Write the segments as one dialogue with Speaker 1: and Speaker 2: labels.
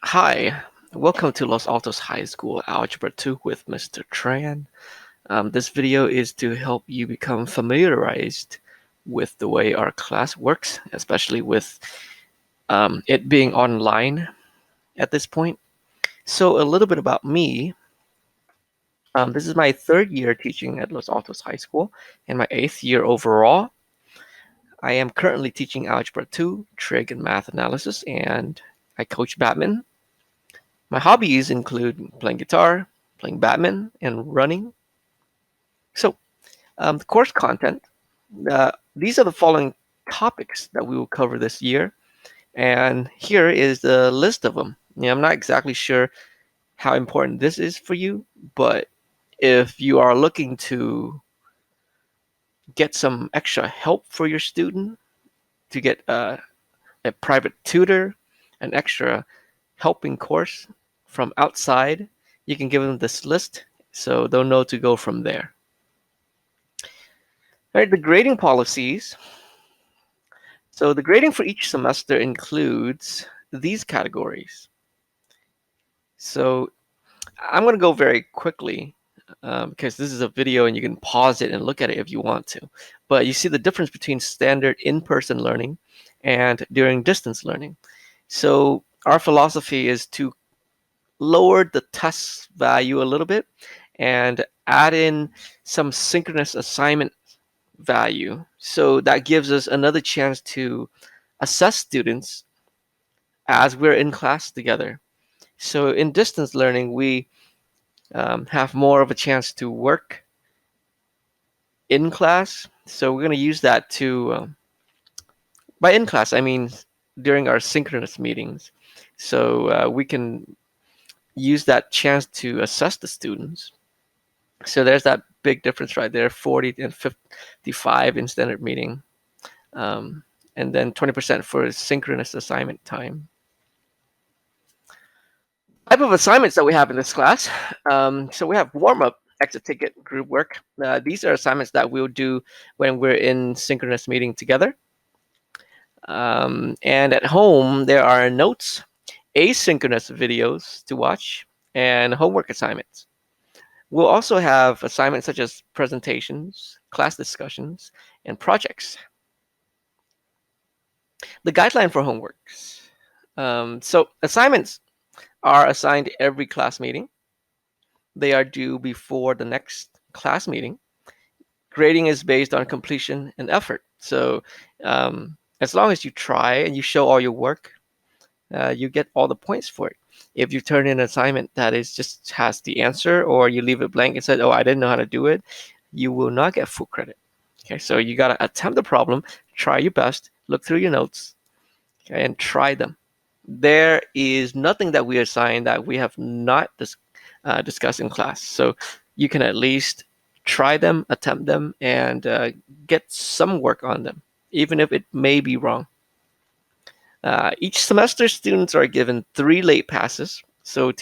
Speaker 1: Hi, welcome to Los Altos High School Algebra 2 with Mr. Tran. This video is to help you become familiarized with the way our class works, especially with it being online at this point. So a little bit about me. This is my third year teaching at Los Altos High School and my 8th year overall. I am currently teaching Algebra 2, Trig, and Math Analysis, and I coach badminton. My hobbies include playing guitar, playing badminton, and running. So, the course content, these are the following topics that we will cover this year. And here is the list of them. I'm not exactly sure how important this is for you, but if you are looking to get some extra help for your student, to get a private tutor, an extra helping course from outside, you can give them this list so they'll know to go from there. All right, the grading policies. So the grading for each semester includes these categories. So I'm going to go very quickly because this is a video and you can pause it and look at it if you want to. But you see the difference between standard in-person learning and during distance learning. So our philosophy is to lower the test value a little bit and add in some synchronous assignment value. So that gives us another chance to assess students as we're in class together. So in distance learning, we have more of a chance to work in class. So we're going to use that by in class, I mean during our synchronous meetings. So we can use that chance to assess the students. So there's that big difference right there, 40 and 55 in standard meeting. And then 20% for synchronous assignment time. Type of assignments that we have in this class. So we have warm-up, exit ticket, group work. These are assignments that we'll do when we're in synchronous meeting together. And at home, there are notes, asynchronous videos to watch, and homework assignments. We'll also have assignments such as presentations, class discussions, and projects. The guideline for homeworks. So assignments are assigned every class meeting. They are due before the next class meeting. Grading is based on completion and effort. So as long as you try and you show all your work, you get all the points for it. If you turn in an assignment that is just has the answer, or you leave it blank and said, "Oh, I didn't know how to do it," you will not get full credit. Okay, so you got to attempt the problem, try your best, look through your notes, okay, and try them. There is nothing that we assign that we have not discussed in class. So you can at least try them, attempt them, and get some work on them, even if it may be wrong. Each semester, students are given 3 late passes. So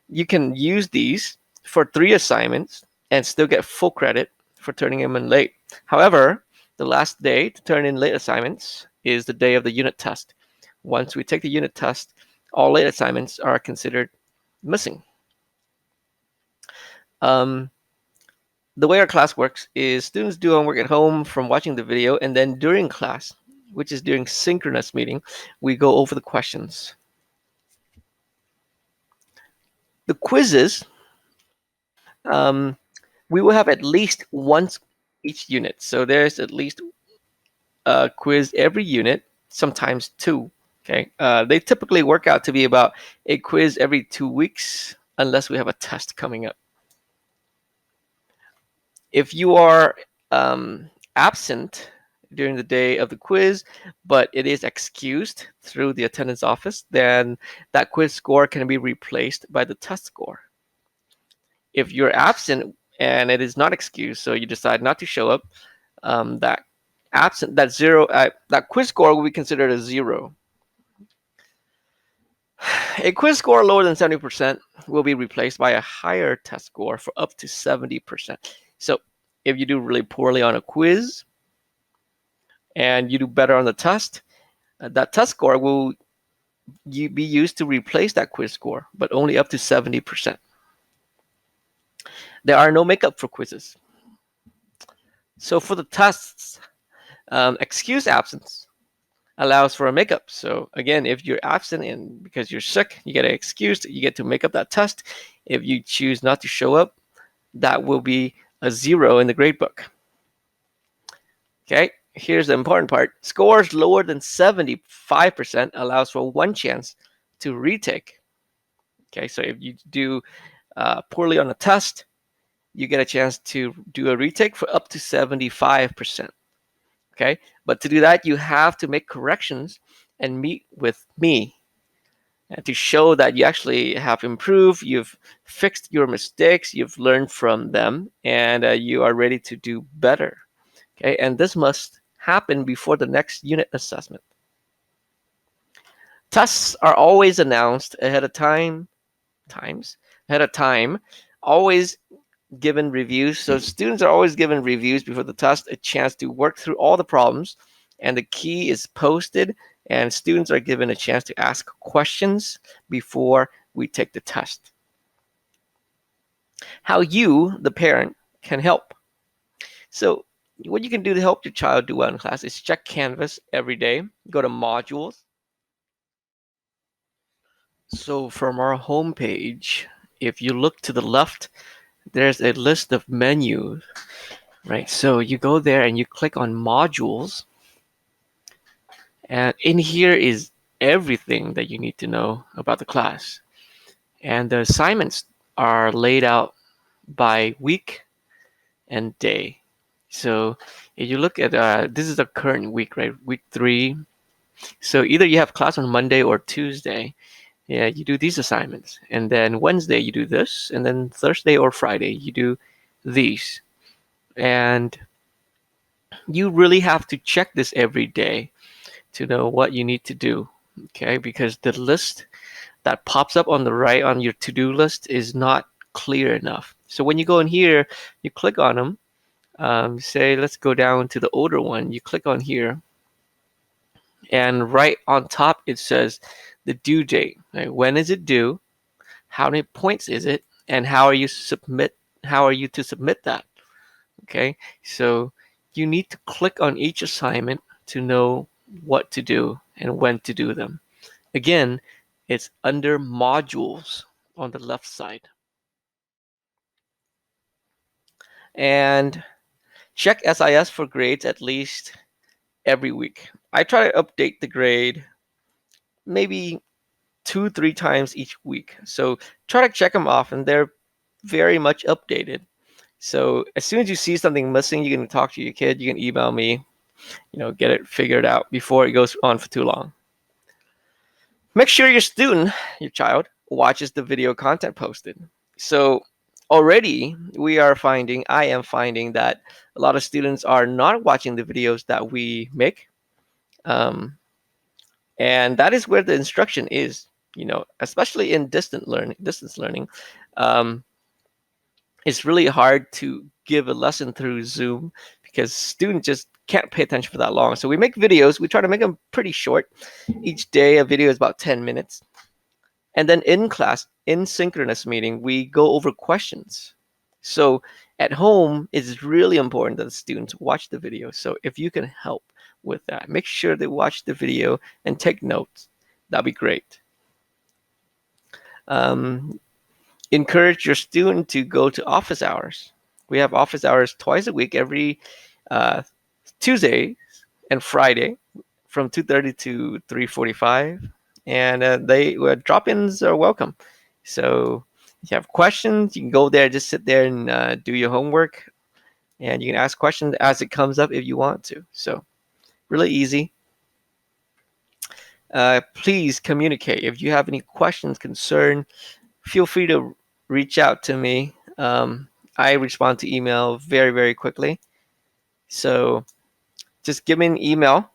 Speaker 1: you can use these for 3 assignments and still get full credit for turning them in late. However, the last day to turn in late assignments is the day of the unit test. Once we take the unit test, all late assignments are considered missing. The way our class works is students do homework at home from watching the video, and then during class, which is during synchronous meeting, we go over the questions. The quizzes, we will have at least once each unit. So there's at least a quiz every unit, sometimes 2. Okay, they typically work out to be about a quiz every 2 weeks, unless we have a test coming up. If you are absent during the day of the quiz, but it is excused through the attendance office, then that quiz score can be replaced by the test score. If you're absent and it is not excused, so you decide not to show up, that quiz score will be considered a 0. A quiz score lower than 70% will be replaced by a higher test score for up to 70%. So if you do really poorly on a quiz and you do better on the test, that test score will be used to replace that quiz score, but only up to 70%. There are no makeup for quizzes. So for the tests, excuse absence allows for a makeup. So again, if you're absent and because you're sick, you get an excuse, you get to make up that test. If you choose not to show up, that will be a 0 in the gradebook. Okay, here's the important part. Scores lower than 75% allows for one chance to retake. Okay, so if you do poorly on a test, you get a chance to do a retake for up to 75%. Okay, but to do that, you have to make corrections and meet with me and to show that you actually have improved, you've fixed your mistakes, you've learned from them, and you are ready to do better. Okay, and this must happen before the next unit assessment. Tests are always announced ahead of time, always given reviews. So students are always given reviews before the test, a chance to work through all the problems, and the key is posted, and students are given a chance to ask questions before we take the test. How you, the parent, can help. So what you can do to help your child do well in class is check Canvas every day, go to modules. So from our homepage, if you look to the left, there's a list of menus, right? So you go there and you click on modules, and in here is everything that you need to know about the class. And the assignments are laid out by week and day. So if you look at, this is the current week, right? Week 3. So either you have class on Monday or Tuesday. Yeah, you do these assignments. And then Wednesday you do this. And then Thursday or Friday you do these. And you really have to check this every day to know what you need to do. Okay, because the list that pops up on the right on your to-do list is not clear enough. So when you go in here, you click on them. Say, let's go down to the older one. You click on here, and right on top it says the due date. Right? When is it due? How many points is it? And how are you to submit that? Okay, so you need to click on each assignment to know what to do and when to do them. Again, it's under modules on the left side. And check SIS for grades at least every week. I try to update the grade maybe 2-3 times each week. So try to check them off, and they're very much updated. So as soon as you see something missing, you can talk to your kid, you can email me, get it figured out before it goes on for too long. Make sure your child, watches the video content posted. So already I am finding that a lot of students are not watching the videos that we make. And that is where the instruction is, especially in distance learning. It's really hard to give a lesson through Zoom because students just can't pay attention for that long. So we make videos. We try to make them pretty short. Each day, a video is about 10 minutes. And then in class, in synchronous meeting, we go over questions. So at home, it's really important that the students watch the video. So if you can help with that, make sure they watch the video and take notes. That'd be great. Encourage your student to go to office hours. We have office hours twice a week, every Tuesday and Friday from 2:30 to 3:45. And drop-ins are welcome. So if you have questions, you can go there, just sit there and do your homework. And you can ask questions as it comes up if you want to. So really easy. Please communicate. If you have any questions, concern, feel free to reach out to me. I respond to email very, very quickly. So just give me an email,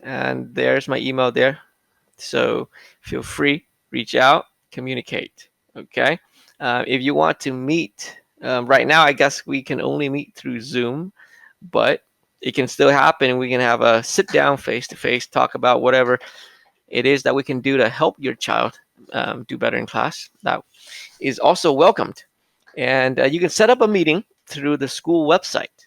Speaker 1: and there's my email there. So feel free, reach out, communicate. Okay. If you want to meet, right now, I guess we can only meet through Zoom, but it can still happen. We can have a sit down face to face, talk about whatever. it is that we can do to help your child do better in class, that is also welcomed. And you can set up a meeting through the school website.